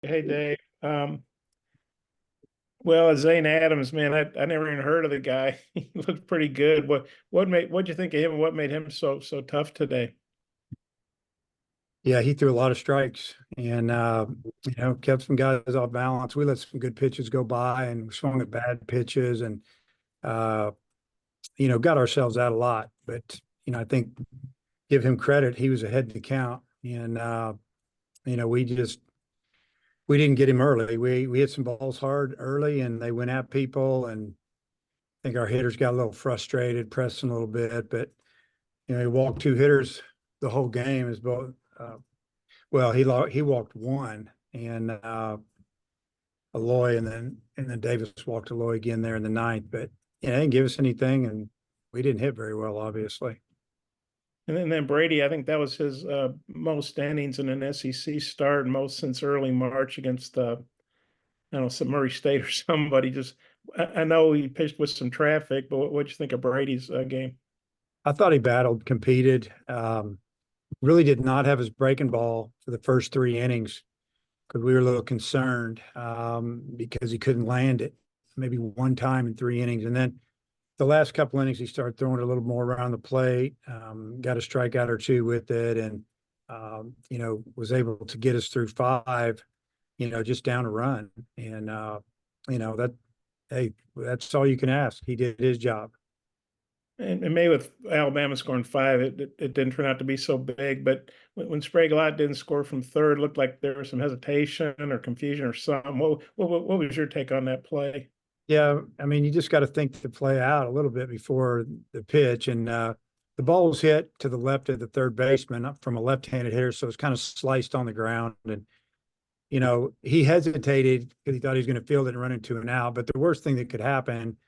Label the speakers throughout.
Speaker 1: Hey Dave. Well, Zane Adams, man, I never even heard of the guy. He looked pretty good. What'd you think of him and what made him so tough today?
Speaker 2: Yeah, he threw a lot of strikes and kept some guys off balance. We let some good pitches go by and swung at bad pitches and uh, got ourselves out a lot. But I think give him credit, he was ahead of the count. And we didn't get him early. We hit some balls hard early and they went at people, and I think our hitters got a little frustrated, pressing a little bit, but he walked two hitters the whole game as both well, he walked one, and Aloy, and then Davis walked Aloy again there in the ninth. But they didn't give us anything, and we didn't hit very well, obviously.
Speaker 1: And then Brady, I think that was his most innings in an SEC start, most since early March against I don't know, some Murray State or somebody. I know he pitched with some traffic, but what'd you think of Brady's game?
Speaker 2: I thought he battled, competed. Really did not have his breaking ball for the first three innings because we were a little concerned because he couldn't land it maybe one time in three innings, and then the last couple innings, he started throwing it a little more around the plate, got a strikeout or two with it, and was able to get us through five, just down a run. And that, hey, that's all you can ask. He did his job.
Speaker 1: And maybe with Alabama scoring five, it didn't turn out to be so big. But when SprayGlott didn't score from third, it looked like there was some hesitation or confusion or something. What was your take on that play?
Speaker 2: Yeah, I mean, you just got to think the play out a little bit before the pitch, and the ball was hit to the left of the third baseman from a left-handed hitter, so it's kind of sliced on the ground. And he hesitated because he thought he was going to field it and run into an out. But the worst thing that could happen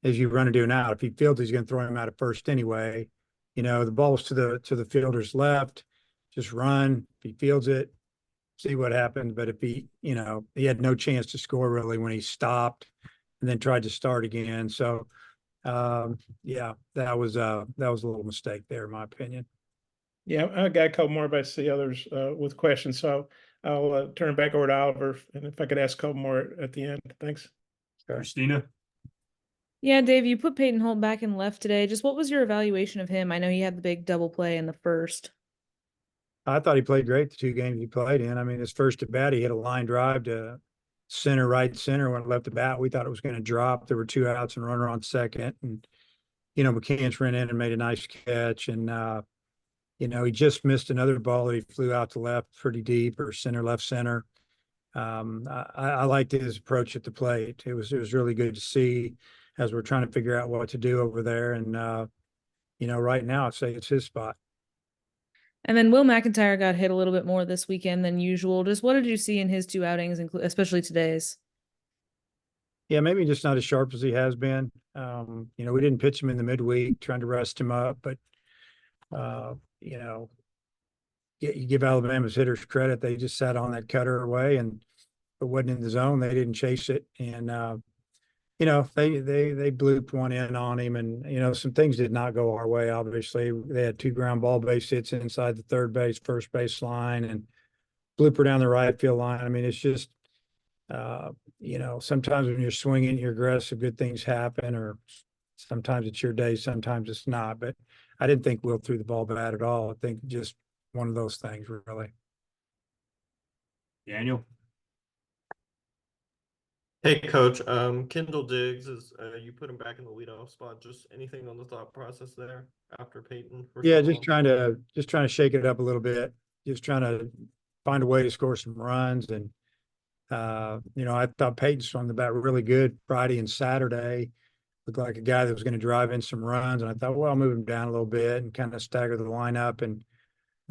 Speaker 2: is you run into an out. If he fields, he's going to throw him out at first anyway. The ball's to the fielder's left. Just run. If he fields it, see what happens. But if he had no chance to score really when he stopped and then tried to start again. So yeah, that was a little mistake there, in my opinion.
Speaker 1: Yeah, I got a couple more, but I see others with questions. So I'll turn it back over to Oliver. And if I could ask a couple more at the end. Thanks.
Speaker 3: Christina?
Speaker 4: Yeah, Dave, you put Payton Holt back in left today. Just what was your evaluation of him? I know he had the big double play in the first.
Speaker 2: I thought he played great the two games he played in. I mean, his first at bat, he hit a line drive to center, right center, went left at bat. We thought it was going to drop. There were two outs and runner on second. And, McCants ran in and made a nice catch. And, he just missed another ball that he flew out to left pretty deep, or center, left center. I liked his approach at the plate. It was really good to see as we're trying to figure out what to do over there. And, right now I'd say it's his spot.
Speaker 4: And then Will McIntyre got hit a little bit more this weekend than usual. Just what did you see in his two outings, especially today's?
Speaker 2: Yeah, maybe just not as sharp as he has been. We didn't pitch him in the midweek, trying to rest him up, but uh, you know, you give Alabama's hitters credit. They just sat on that cutter away, and if it wasn't in the zone, they didn't chase it. And they blooped one in on him, and some things did not go our way. Obviously, they had two ground ball base hits inside the third base, first base line, and blooper down the right field line. I mean, it's just sometimes when you're swinging, you're aggressive, good things happen, or sometimes it's your day, sometimes it's not. But I didn't think Will threw the ball bad at all. I think just one of those things, really.
Speaker 3: Daniel?
Speaker 5: Hey, Coach. Kendall Diggs is you put him back in the leadoff spot. Just anything on the thought process there after Payton for
Speaker 2: Yeah,
Speaker 5: so
Speaker 2: just
Speaker 5: long?
Speaker 2: trying to shake it up a little bit. Just trying to find a way to score some runs. And I thought Peyton swung the bat really good Friday and Saturday. Looked like a guy that was going to drive in some runs. And I thought, well, I'll move him down a little bit and kind of stagger the lineup and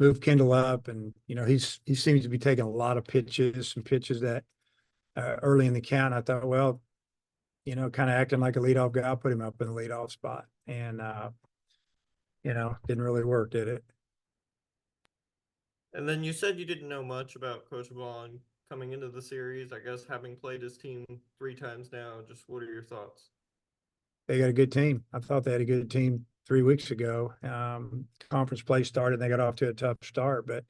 Speaker 2: move Kendall up. And he seems to be taking a lot of pitches, some pitches that early in the count. I thought, well, kind of acting like a leadoff guy, I'll put him up in the leadoff spot. And didn't really work, did it?
Speaker 5: And then you said you didn't know much about Coach Vaughn coming into the series. I guess having played his team 3 times now, just what are your thoughts?
Speaker 2: They got a good team. I thought they had a good team 3 weeks ago. Conference play started, and they got off to a tough start, but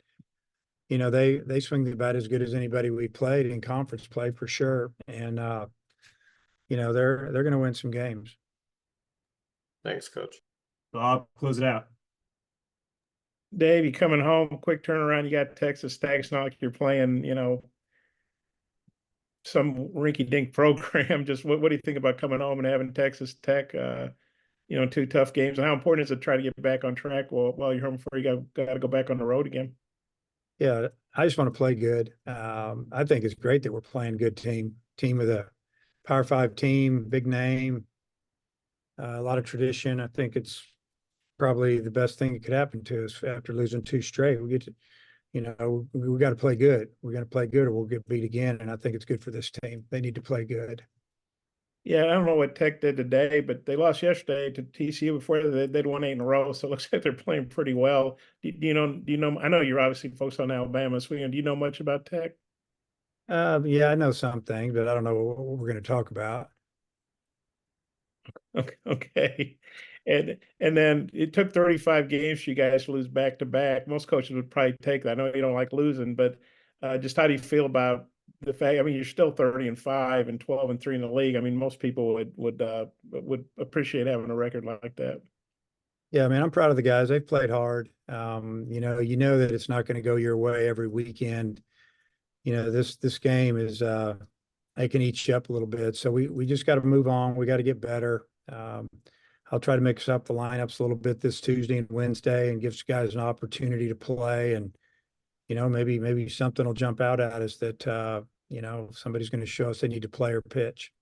Speaker 2: you know, they swing the bat as good as anybody we played in conference play for sure. And, you know, they're going to win some games.
Speaker 5: Thanks, Coach.
Speaker 3: So I'll close it out.
Speaker 1: Dave, you coming home, quick turnaround. You got Texas Tech. It's not like you're playing, some rinky-dink program. Just what do you think about coming home and having Texas Tech, two tough games? And how important is it to try to get back on track while you're home before you got to go back on the road again?
Speaker 2: Yeah, I just want to play good. I think it's great that we're playing good team with a Power 5 team, big name, a lot of tradition. I think it's probably the best thing that could happen to us after losing 2 straight. We get to, we got to play good. We got to play good or we'll get beat again. And I think it's good for this team. They need to play good.
Speaker 1: Yeah, I don't know what Tech did today, but they lost yesterday to TCU. Before they'd won 8 in a row, so it looks like they're playing pretty well. Do you know? I know you're obviously focused on Alabama. So, do you know much about Tech?
Speaker 2: Yeah, I know some things, but I don't know what we're going to talk about.
Speaker 1: Okay. And then it took 35 games for you guys to lose back to back. Most coaches would probably take that. I know you don't like losing, but just how do you feel about the fact? I mean, you're still 30-5 and 12-3 in the league. I mean, most people would appreciate having a record like that.
Speaker 2: Yeah, I mean, I'm proud of the guys. They've played hard. You know that it's not going to go your way every weekend. This game is they can eat you up a little bit. So we just got to move on. We got to get better. I'll try to mix up the lineups a little bit this Tuesday and Wednesday and give guys an opportunity to play. And, maybe something will jump out at us that, somebody's going to show us they need to play or pitch.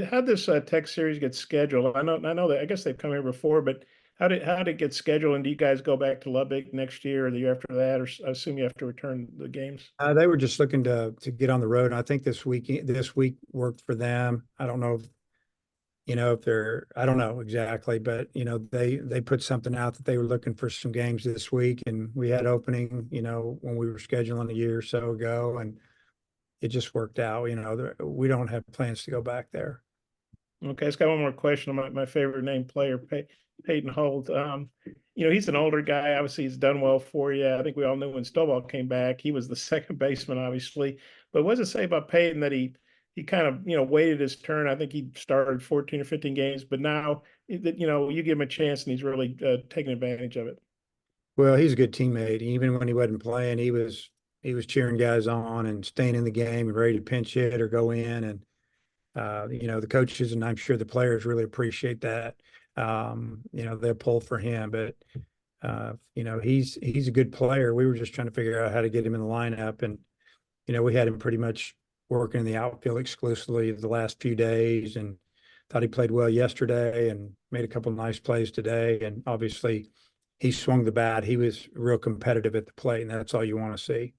Speaker 1: How'd this Tech series get scheduled? I know that I guess they've come here before, but how did it get scheduled? And do you guys go back to Lubbock next year or the year after that? Or I assume you have to return the games.
Speaker 2: They were just looking to get on the road. And I think this week worked for them. I don't know I don't know exactly, but they put something out that they were looking for some games this week, and we had opening, when we were scheduling a year or so ago, and it just worked out. We don't have plans to go back there.
Speaker 1: Okay, it's got one more question on my favorite name player, Payton Holt. He's an older guy. Obviously, he's done well for you. I think we all knew when Stovall came back, he was the second baseman, obviously. But what does it say about Payton that he kind of, waited his turn? I think he started 14 or 15 games, but now that, you give him a chance and he's really taking advantage of it.
Speaker 2: Well, he's a good teammate. Even when he wasn't playing, he was cheering guys on and staying in the game and ready to pinch hit or go in. And, the coaches and I'm sure the players really appreciate that. They'll pull for him, but, he's a good player. We were just trying to figure out how to get him in the lineup. And, we had him pretty much working in the outfield exclusively the last few days, and thought he played well yesterday and made a couple of nice plays today. And obviously he swung the bat. He was real competitive at the plate, and that's all you want to see.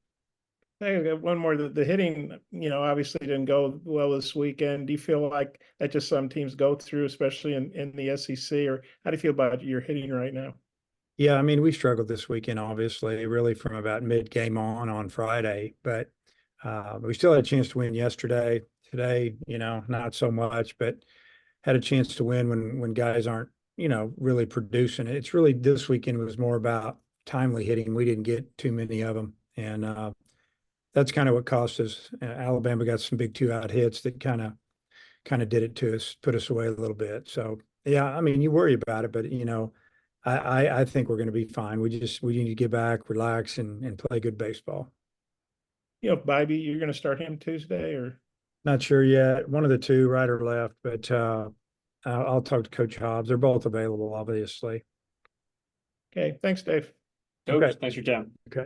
Speaker 1: I got one more. The hitting, obviously didn't go well this weekend. Do you feel like that just some teams go through, especially in the SEC, or how do you feel about your hitting right now?
Speaker 2: Yeah, I mean, we struggled this weekend, obviously, really from about mid-game on Friday, but we still had a chance to win yesterday. Today, not so much, but had a chance to win when guys aren't, really producing. It's really this weekend was more about timely hitting. We didn't get too many of them, and that's kind of what cost us. Alabama got some big 2-out hits that kind of did it to us, put us away a little bit. So yeah, I mean, you worry about it, but I think we're going to be fine. We need to get back, relax, and play good baseball.
Speaker 1: Bobby, you're going to start him Tuesday, or
Speaker 2: not sure yet. One of the two, right or left, but I'll talk to Coach Hobbs. They're both available, obviously.
Speaker 1: Okay, thanks, Dave.
Speaker 3: Coach,
Speaker 2: Okay.
Speaker 3: thanks for your time.
Speaker 2: Okay.